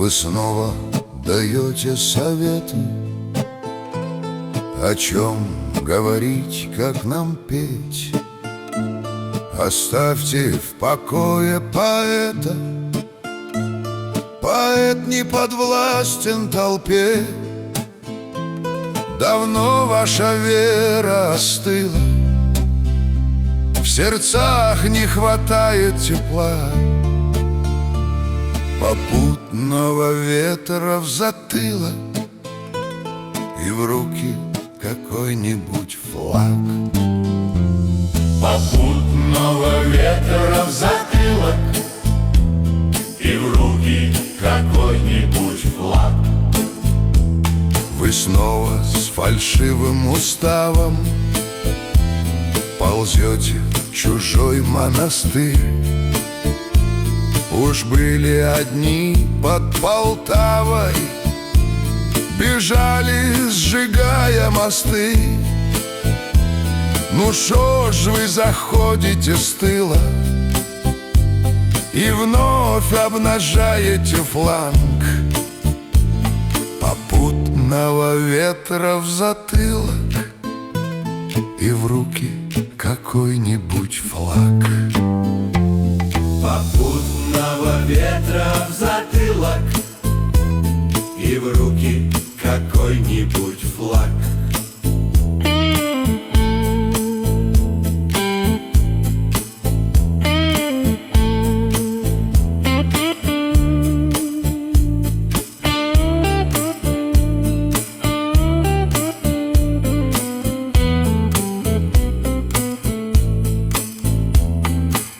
Вы снова даете советы, о чем говорить, как нам петь. Оставьте в покое поэта. Поэт не подвластен толпе. Давно ваша вера остыла, в сердцах не хватает тепла. Попутного ветра в затылок и в руки какой-нибудь флаг. Попутного ветра в затылок и в руки какой-нибудь флаг. Вы снова с фальшивым уставом ползете в чужой монастырь. Уж были одни под Полтавой, бежали, сжигая мосты. Ну шо ж вы заходите с тыла и вновь обнажаете фланг? Попутного ветра в затылок и в руки какой-нибудь флаг. Попутного ветра в затылок и в руки какой-нибудь флаг.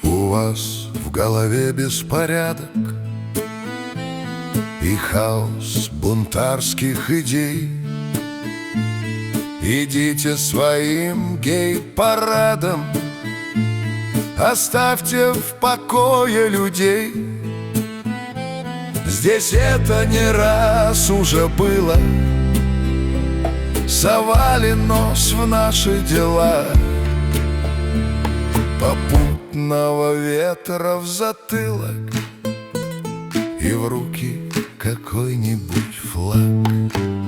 У вас в голове беспорядок и хаос бунтарских идей. Идите своим гей-парадом, оставьте в покое людей. Здесь это не раз уже было, совали нос в наши дела. Попутного ветра в затылок и в руки какой-нибудь флаг.